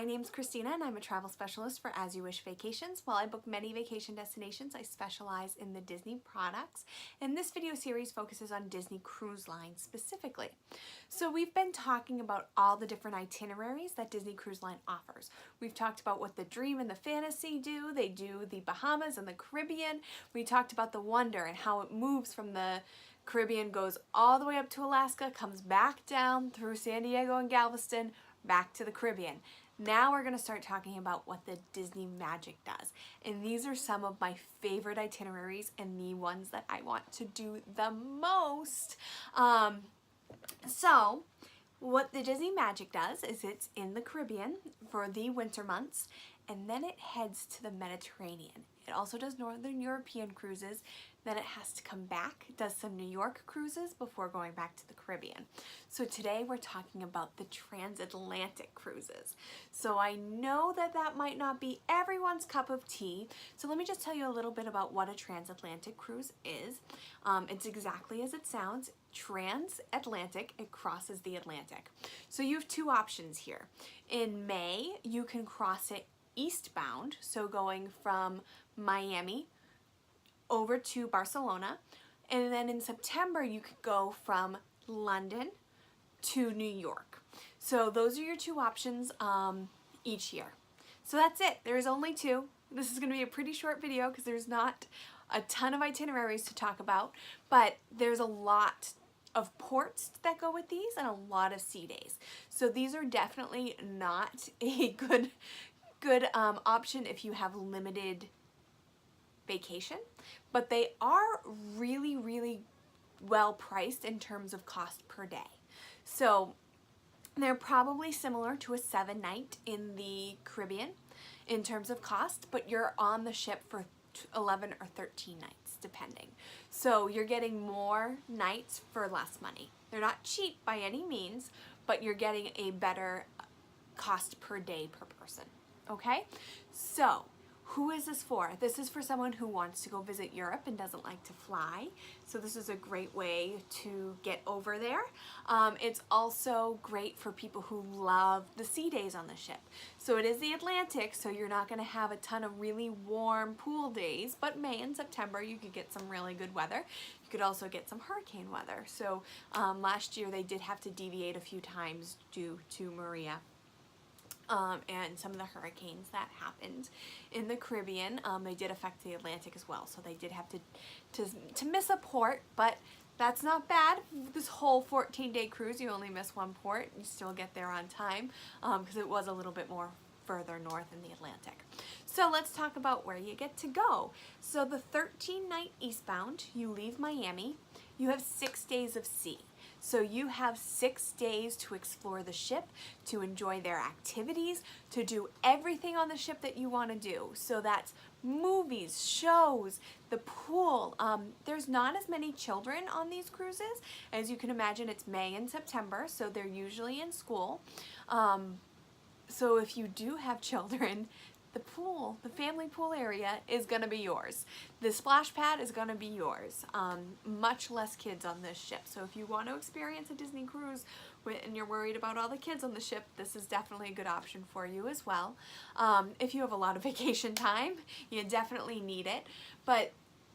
My name's Christina and I'm a travel specialist for As You Wish Vacations. While I book many vacation destinations, I specialize in the Disney products, and this video series focuses on Disney Cruise Line specifically. So we've been talking about all the different itineraries that Disney Cruise Line offers. We've talked about what the Dream and the Fantasy do. They do the Bahamas and the Caribbean. We talked about the Wonder and how it moves from the Caribbean, goes all the way up to Alaska, comes back down through San Diego and Galveston, back to the Caribbean. Now we're going to start talking about what the Disney Magic does. And these are some of my favorite itineraries and the ones that I want to do the most. So what the Disney Magic does is it's in the Caribbean for the winter months, and then it heads to the Mediterranean. It also does Northern European cruises, then it has to come back, does some New York cruises before going back to the Caribbean. So today we're talking about the Transatlantic cruises. So I know that that might not be everyone's cup of tea, so let me just tell you a little bit about what a Transatlantic cruise is. It's exactly as it sounds, Transatlantic, it crosses the Atlantic. So you have two options here. In May, you can cross it eastbound, so going from Miami over to Barcelona, and then in September you could go from London to New York. So those are your two options each year. So that's it. There's only two. This is going to be a pretty short video because there's not a ton of itineraries to talk about, but there's a lot of ports that go with these and a lot of sea days. So these are definitely not a good option if you have limited vacation, but they are really well priced in terms of cost per day. So they're probably similar to a 7-night in the Caribbean in terms of cost, but you're on the ship for 11 or 13 nights depending. So you're getting more nights for less money. They're not cheap by any means, but you're getting a better cost per day per person. Okay, so who is this for? This is for someone who wants to go visit Europe and doesn't like to fly. So this is a great way to get over there. It's also great for people who love the sea days on the ship. So it is the Atlantic, so you're not going to have a ton of really warm pool days, but May and September you could get some really good weather. You could also get some hurricane weather. So last year they did have to deviate a few times due to Maria. And some of the hurricanes that happened in the Caribbean, they did affect the Atlantic as well. So they did have to miss a port, but that's not bad. This whole 14-day cruise, you only miss one port. You still get there on time because it was a little bit more further north in the Atlantic. So let's talk about where you get to go. So the 13-night Eastbound, you leave Miami. You have 6 days of sea. So you have 6 days to explore the ship, to enjoy their activities, to do everything on the ship that you want to do. So that's movies, shows, the pool. There's not as many children on these cruises. As you can imagine, it's May and September, so they're usually in school. So if you do have children, the pool, the family pool area is going to be yours. The splash pad is going to be yours. Much less kids on this ship. So if you want to experience a Disney cruise and you're worried about all the kids on the ship, this is definitely a good option for you as well. If you have a lot of vacation time, you definitely need it. But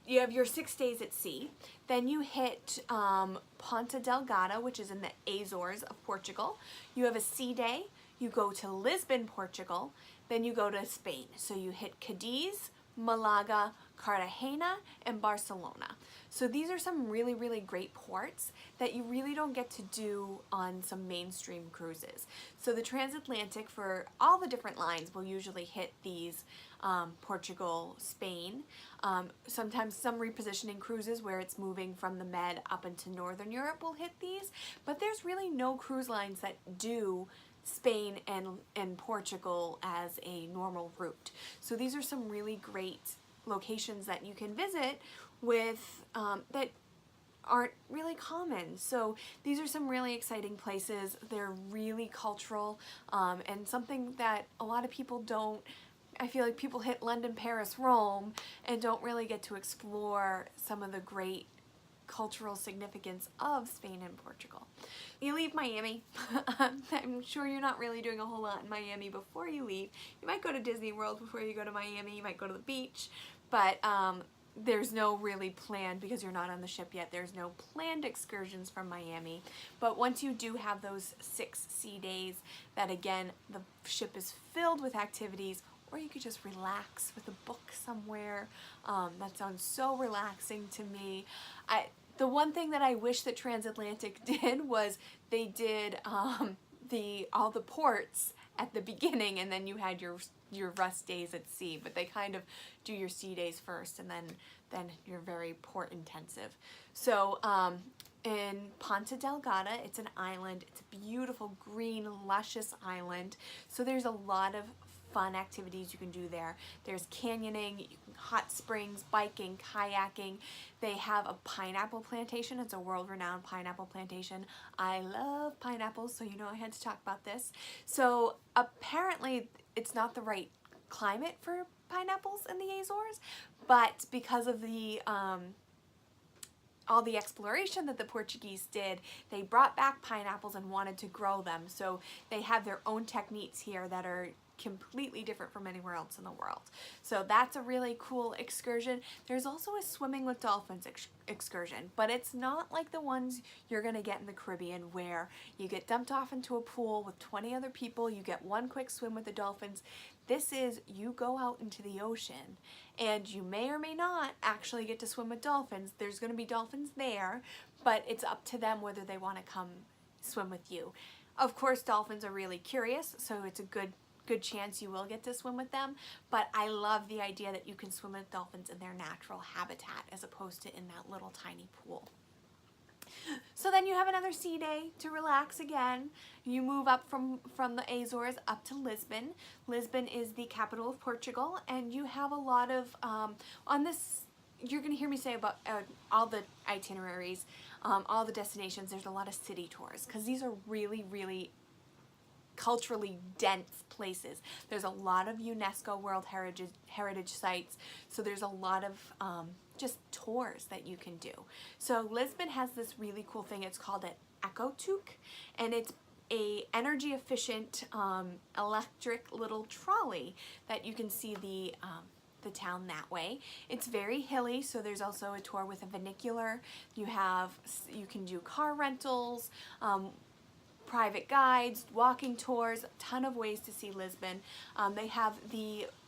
you have your 6 days at sea. Then you hit Ponta Delgada, which is in the Azores of Portugal. You have a sea day. You go to Lisbon, Portugal. Then you go to Spain. So you hit Cadiz, Malaga, Cartagena, and Barcelona. So these are some really great ports that you really don't get to do on some mainstream cruises. So the Transatlantic, for all the different lines, will usually hit these Portugal, Spain. Sometimes some repositioning cruises where it's moving from the Med up into Northern Europe will hit these, but there's really no cruise lines that do Spain and Portugal as a normal route. So these are some really great locations that you can visit with that aren't really common. So these are some really exciting places. They're really cultural and something that a lot of people don't. I feel like people hit London, Paris, Rome and don't really get to explore some of the great cultural significance of Spain and Portugal. You leave Miami. I'm sure you're not really doing a whole lot in Miami before you leave. You might go to Disney World before you go to Miami. You might go to the beach, but there's no really planned, because you're not on the ship yet, there's no planned excursions from Miami. But once you do have those 6 sea days, that again, the ship is filled with activities, or you could just relax with a book somewhere. That sounds so relaxing to me. The one thing that I wish that Transatlantic did was they did all the ports at the beginning, and then you had your rest days at sea. But they kind of do your sea days first, and then you're very port intensive. So in Ponta Delgada, it's an island. It's a beautiful green, luscious island. So there's a lot of fun activities you can do there. There's canyoning, hot springs, biking, kayaking. They have a pineapple plantation. It's a world-renowned pineapple plantation. I love pineapples, so you know I had to talk about this. So apparently it's not the right climate for pineapples in the Azores, but because of the all the exploration that the Portuguese did, they brought back pineapples and wanted to grow them. So they have their own techniques here that are completely different from anywhere else in the world. So that's a really cool excursion. There's also a swimming with dolphins excursion, but it's not like the ones you're gonna get in the Caribbean, where you get dumped off into a pool with 20 other people, you get one quick swim with the dolphins. This is, you go out into the ocean and you may or may not actually get to swim with dolphins. There's gonna be dolphins there, but it's up to them whether they wanna come swim with you. Of course, dolphins are really curious, so it's a good chance you will get to swim with them, but I love the idea that you can swim with dolphins in their natural habitat as opposed to in that little tiny pool. So then you have another sea day to relax again. You move up from the Azores up to Lisbon. Lisbon is the capital of Portugal, and you have a lot of, on this, you're going to hear me say about all the itineraries, all the destinations, there's a lot of city tours, because these are really, really culturally dense places. There's a lot of UNESCO World Heritage sites, so there's a lot of just tours that you can do. So Lisbon has this really cool thing. It's called an eco-tuk, and it's a energy efficient electric little trolley that you can see the town that way. It's very hilly, so there's also a tour with a funicular. You can do car rentals, private guides, walking tours, a ton of ways to see Lisbon. They have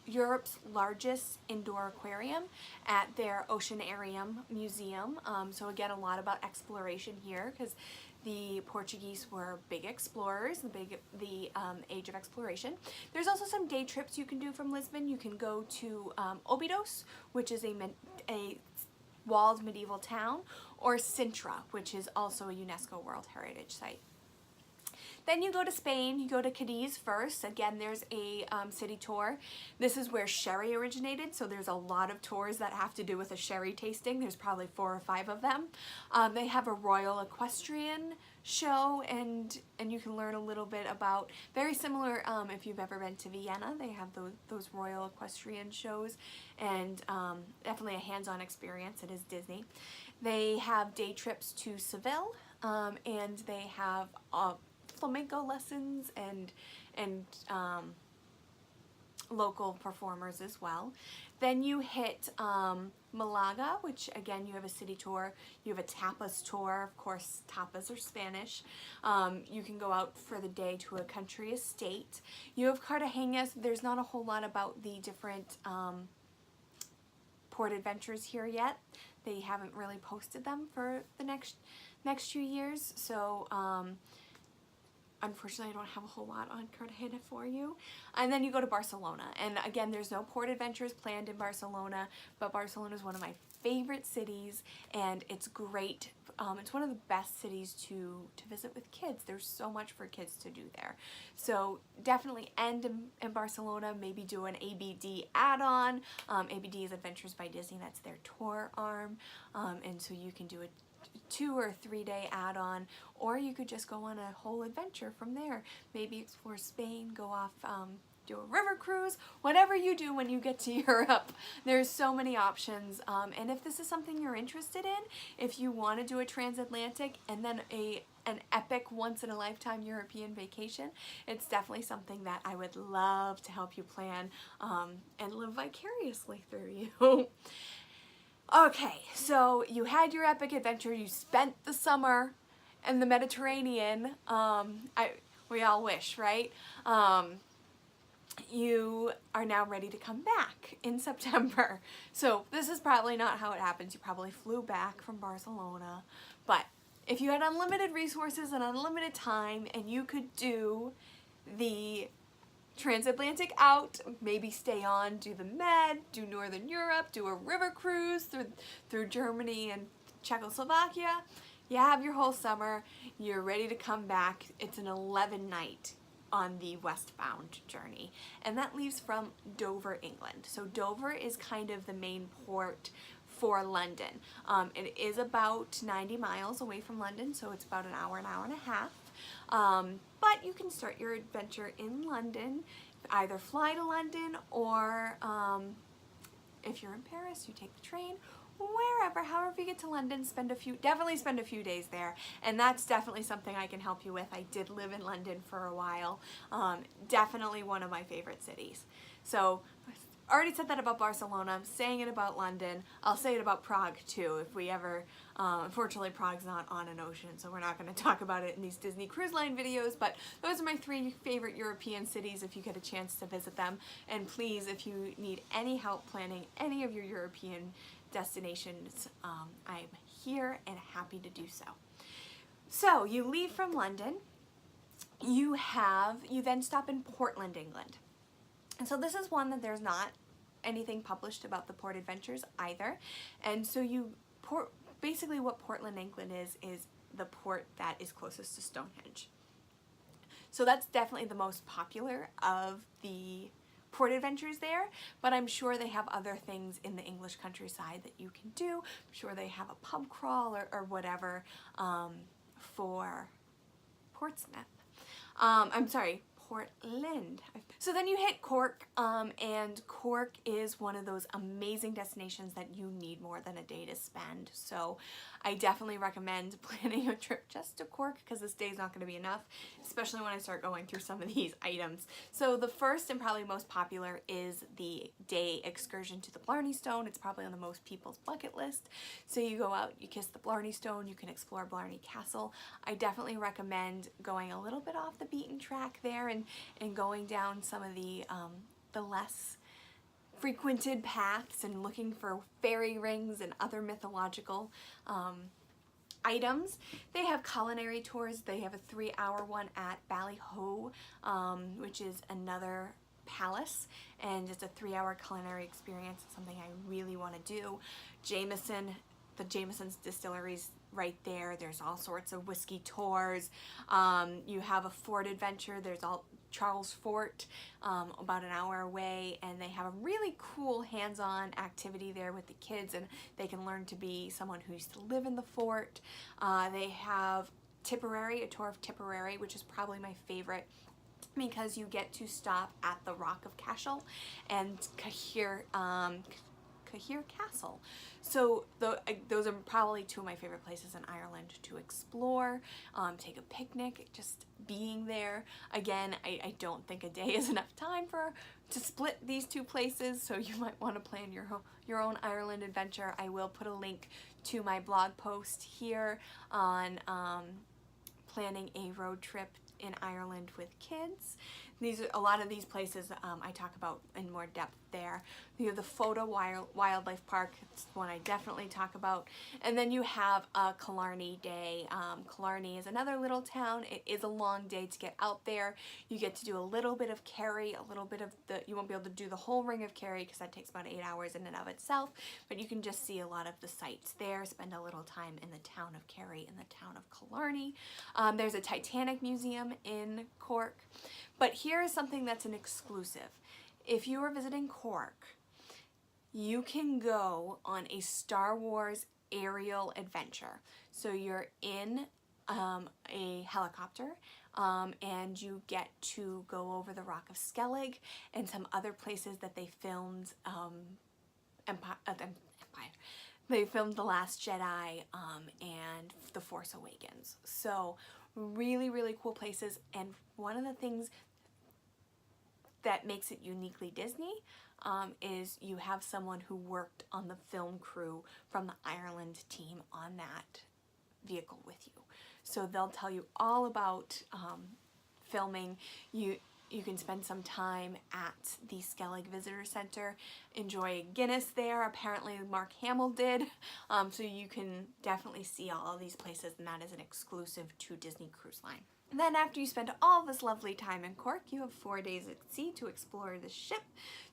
Europe's largest indoor aquarium at their Oceanarium Museum. So again, a lot about exploration here, because the Portuguese were big explorers, the age of exploration. There's also some day trips you can do from Lisbon. You can go to Óbidos, which is a walled medieval town, or Sintra, which is also a UNESCO World Heritage Site. Then you go to Spain, you go to Cadiz first. Again, there's a city tour. This is where sherry originated, so there's a lot of tours that have to do with a sherry tasting. There's probably 4 or 5 of them. They have a royal equestrian show, and you can learn a little bit about, very similar if you've ever been to Vienna, they have those royal equestrian shows, and definitely a hands-on experience. It is Disney. They have day trips to Seville, and they have flamenco lessons and local performers as well. Then you hit Malaga, which again, you have a city tour. You have a tapas tour. Of course, tapas are Spanish. You can go out for the day to a country estate. You have Cartagena. There's not a whole lot about the different port adventures here yet. They haven't really posted them for the next few years. So unfortunately, I don't have a whole lot on Cartagena for you. And then you go to Barcelona. And again, there's no port adventures planned in Barcelona, but Barcelona is one of my favorite cities, and it's great. It's one of the best cities to visit with kids. There's so much for kids to do there. So definitely end in Barcelona, maybe do an ABD add-on. ABD is Adventures by Disney. That's their tour arm. And so you can do a 2 or 3 day add-on, or you could just go on a whole adventure from there. Maybe explore Spain, go off do a river cruise, whatever you do when you get to Europe. There's so many options, and if this is something you're interested in, if you want to do a transatlantic and then an epic once-in-a-lifetime European vacation, it's definitely something that I would love to help you plan and live vicariously through you. Okay, so you had your epic adventure, you spent the summer in the Mediterranean. We all wish, right? You are now ready to come back in September. So this is probably not how it happens. You probably flew back from Barcelona. But if you had unlimited resources and unlimited time and you could do the transatlantic out, maybe stay on, do the Med, do Northern Europe, do a river cruise through Germany and Czechoslovakia, you have your whole summer, you're ready to come back. It's an 11-night on the Westbound journey, and that leaves from Dover, England. So Dover is kind of the main port for London. It is about 90 miles away from London, so it's about an hour and a half. But you can start your adventure in London, either fly to London or if you're in Paris, you take the train, wherever, however you get to London, definitely spend a few days there, and that's definitely something I can help you with. I did live in London for a while. Definitely one of my favorite cities. So I already said that about Barcelona. I'm saying it about London. I'll say it about Prague too if we ever, unfortunately Prague's not on an ocean, so we're not going to talk about it in these Disney Cruise Line videos, but those are my 3 favorite European cities if you get a chance to visit them. And please, if you need any help planning any of your European destinations, I'm here and happy to do so. So you leave from London, you then stop in Portland, England. And so this is one that there's not anything published about the port adventures either. And so basically what Portland, England is the port that is closest to Stonehenge. So that's definitely the most popular of the port adventures there, but I'm sure they have other things in the English countryside that you can do. I'm sure they have a pub crawl or whatever for Portsmouth. I'm sorry, Portland. So then you hit Cork, and Cork is one of those amazing destinations that you need more than a day to spend. So I definitely recommend planning a trip just to Cork, because this day is not going to be enough, especially when I start going through some of these items. So the first and probably most popular is the day excursion to the Blarney Stone. It's probably on the most people's bucket list. So you go out, you kiss the Blarney Stone, you can explore Blarney Castle. I definitely recommend going a little bit off the beaten track there and going down some of the less frequented paths and looking for fairy rings and other mythological items. They have culinary tours. They have a 3-hour one at Ballyho, which is another palace, and it's a 3-hour culinary experience. It's something I really want to do. The Jameson's distilleries right there. There's all sorts of whiskey tours. You have a fort adventure. There's Charles Fort, about an hour away, and they have a really cool hands-on activity there with the kids, and they can learn to be someone who used to live in the fort. They have Tipperary, a tour of Tipperary, which is probably my favorite, because you get to stop at the Rock of Cashel and Cahir Castle. So those are probably 2 of my favorite places in Ireland to explore, take a picnic, just being there. Again, I don't think a day is enough time to split these 2 places, so you might want to plan your own Ireland adventure. I will put a link to my blog post here on planning a road trip in Ireland with kids. A lot of these places I talk about in more depth there. You have the Photo Wildlife Park. It's one I definitely talk about. And then you have a Killarney day. Killarney is another little town. It is a long day to get out there. You get to do a little bit of Kerry, you won't be able to do the whole Ring of Kerry because that takes about 8 hours in and of itself, but you can just see a lot of the sights there, spend a little time in the town of Kerry and the town of Killarney. There's a Titanic museum in Cork. But here is something that's an exclusive. If you are visiting Cork, you can go on a Star Wars aerial adventure. So you're in a helicopter, and you get to go over the Rock of Skellig and some other places that they filmed Empire. They filmed The Last Jedi and The Force Awakens. So really, really cool places. And one of the things that makes it uniquely Disney is you have someone who worked on the film crew from the Ireland team on that vehicle with you. So they'll tell you all about filming. You can spend some time at the Skellig Visitor Center, enjoy a Guinness there. Apparently Mark Hamill did. So you can definitely see all of these places, and that is an exclusive to Disney Cruise Line. And then after you spend all this lovely time in Cork, you have 4 days at sea to explore the ship,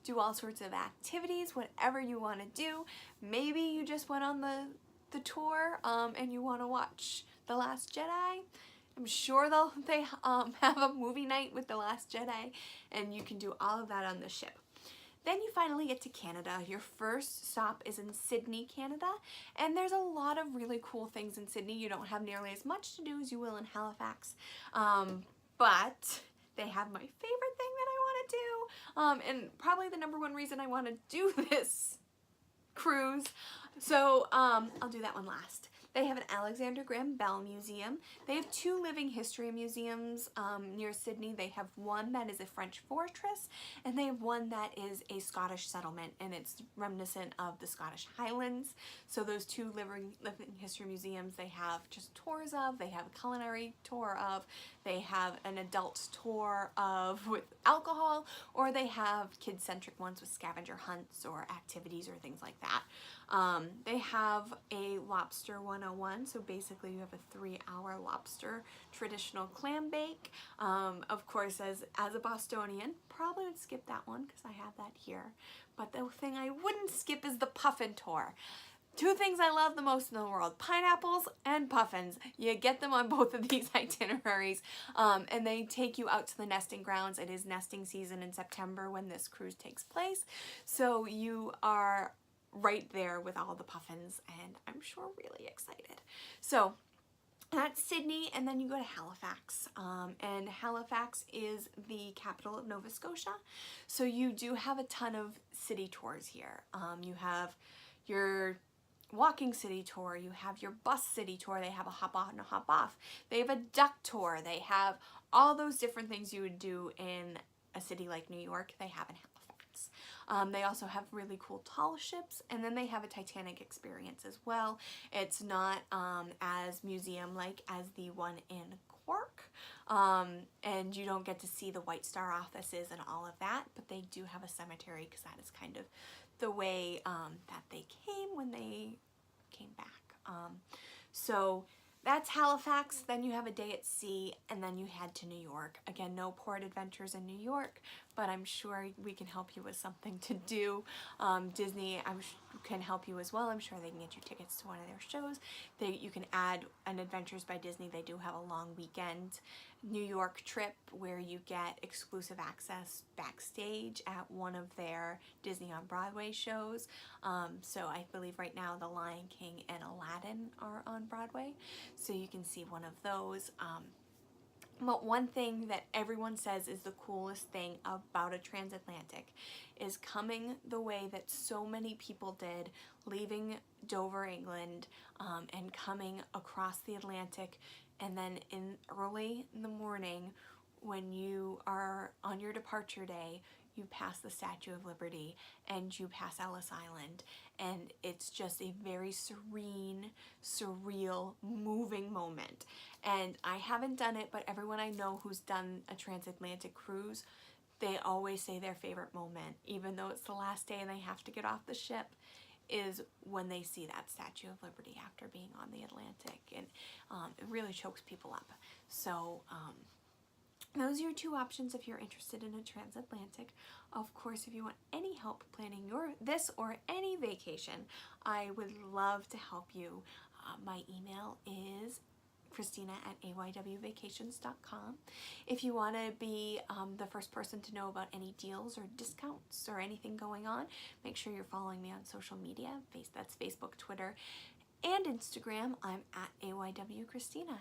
do all sorts of activities, whatever you want to do. Maybe you just went on the tour and you want to watch The Last Jedi. I'm sure they have a movie night with The Last Jedi, and you can do all of that on the ship. Then you finally get to Canada. Your first stop is in Sydney, Canada, and there's a lot of really cool things in Sydney. You don't have nearly as much to do as you will in Halifax, but they have my favorite thing that I want to do, and probably the #1 reason I want to do this cruise. So I'll do that one last. They have an Alexander Graham Bell Museum. They have 2 living history museums near Sydney. They have one that is a French fortress, and they have one that is a Scottish settlement, and it's reminiscent of the Scottish Highlands. So those 2 living history museums, they have just tours of, they have a culinary tour of, they have an adult tour of with alcohol, or they have kid-centric ones with scavenger hunts or activities or things like that. They have a lobster 101, so basically you have a 3-hour lobster traditional clam bake. Of course, as a Bostonian, probably would skip that one because I have that here. But the thing I wouldn't skip is the puffin tour. 2 things I love the most in the world, pineapples and puffins. You get them on both of these itineraries, and they take you out to the nesting grounds. It is nesting season in September when this cruise takes place, so you are right there with all the puffins, and I'm sure really excited. So that's Sydney, and then you go to Halifax, and Halifax is the capital of Nova Scotia, so you do have a ton of city tours here. You have your walking city tour, you have your bus city tour, they have a hop on and a hop off, they have a duck tour, they have all those different things you would do in a city like New York, they have in Halifax. They also have really cool tall ships, and then they have a Titanic experience as well. It's not as museum-like as the one in Cork, and you don't get to see the White Star offices and all of that, but they do have a cemetery because that is kind of the way that they came when they came back. So that's Halifax. Then you have a day at sea, and then you head to New York. Again, no port adventures in New York, but I'm sure we can help you with something to do. Disney can help you as well. I'm sure they can get you tickets to one of their shows. You can add an Adventures by Disney. They do have a long weekend New York trip where you get exclusive access backstage at one of their Disney on Broadway shows. So I believe right now The Lion King and Aladdin are on Broadway, so you can see one of those. But one thing that everyone says is the coolest thing about a transatlantic is coming the way that so many people did, leaving Dover, England, and coming across the Atlantic, and then early in the morning when you are on your departure day, you pass the Statue of Liberty and you pass Ellis Island, and it's just a very serene, surreal, moving moment. And I haven't done it, but everyone I know who's done a transatlantic cruise, they always say their favorite moment, even though it's the last day and they have to get off the ship, is when they see that Statue of Liberty after being on the Atlantic, and it really chokes people up. So those are your 2 options if you're interested in a transatlantic. Of course, if you want any help planning this or any vacation, I would love to help you. My email is Christina@aywvacations.com. If you want to be the first person to know about any deals or discounts or anything going on, make sure you're following me on social media. That's Facebook, Twitter, and Instagram. I'm @aywchristina.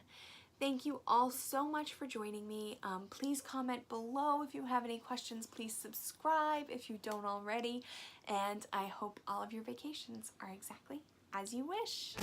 Thank you all so much for joining me. Please comment below if you have any questions. Please subscribe if you don't already. And I hope all of your vacations are exactly as you wish.